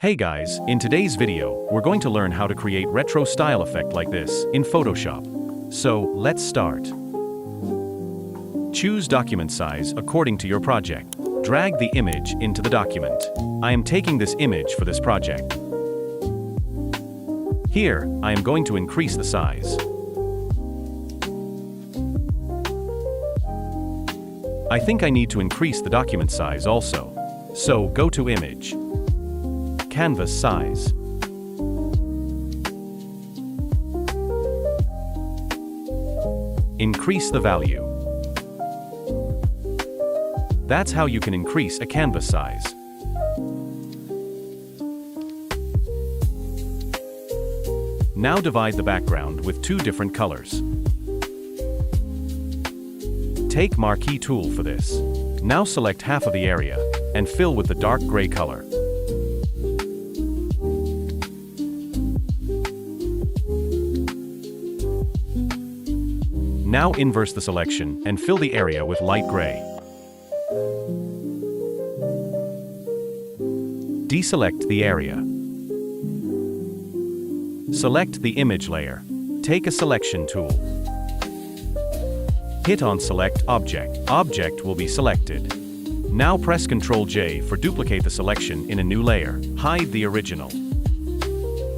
Hey guys, in today's video, we're going to learn how to create retro style effect like this in Photoshop. So, let's start. Choose document size according to your project. Drag the image into the document. I am taking this image for this project. Here, I am going to increase the size. I think I need to increase the document size also. So, go to Image. Canvas size. Increase the value. That's how you can increase a canvas size. Now divide the background with two different colors. Take Marquee tool for this. Now select half of the area and fill with the dark gray color. Now inverse the selection and fill the area with light gray. Deselect the area. Select the image layer. Take a selection tool. Hit on Select Object. Object will be selected. Now press Ctrl J for duplicate the selection in a new layer. Hide the original.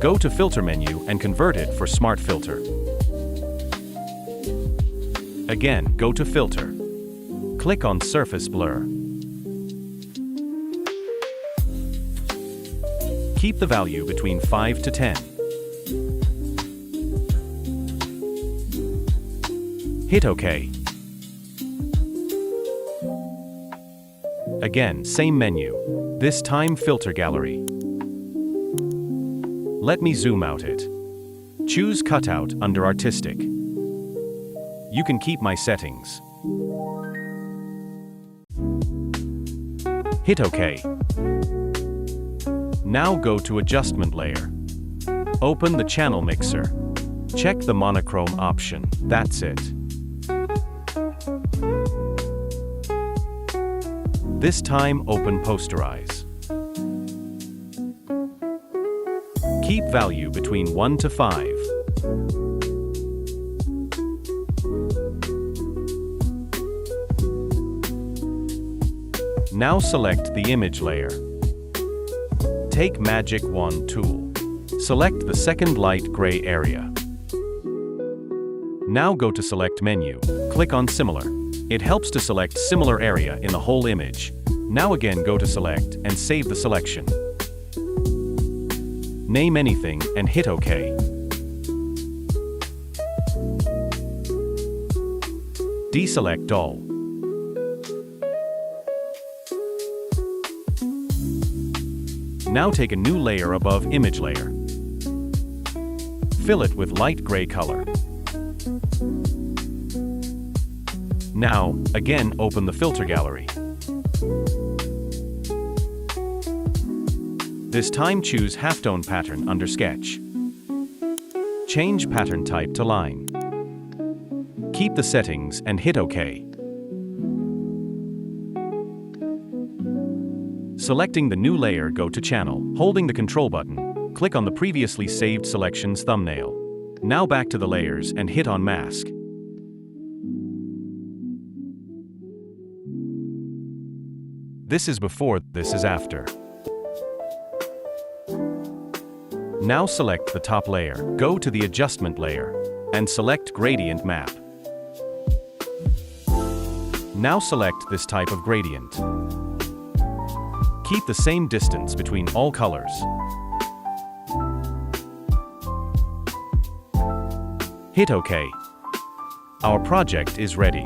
Go to Filter menu and convert it for Smart Filter. Again, go to Filter. Click on Surface Blur. Keep the value between 5 to 10. Hit OK. Again, same menu. This time Filter Gallery. Let me zoom out it. Choose Cutout under Artistic. You can keep my settings. Hit OK. Now go to Adjustment layer. Open the Channel Mixer. Check the monochrome option. That's it. This time open Posterize. Keep value between 1 to 5. Now select the image layer. Take Magic Wand tool. Select the second light gray area. Now go to Select menu. Click on Similar. It helps to select similar area in the whole image. Now again go to Select and save the selection. Name anything and hit OK. Deselect all. Now take a new layer above image layer. Fill it with light gray color. Now, again open the Filter Gallery. This time choose Halftone Pattern under Sketch. Change pattern type to line. Keep the settings and hit OK. Selecting the new layer, go to Channel. Holding the Control button, click on the previously saved selection's thumbnail. Now back to the layers and hit on Mask. This is before, this is after. Now select the top layer. Go to the Adjustment layer and select Gradient Map. Now select this type of gradient. Keep the same distance between all colors. Hit OK. Our project is ready.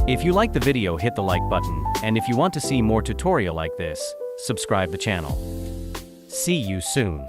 If you like the video, hit the like button, and if you want to see more tutorial like this, subscribe the channel. See you soon.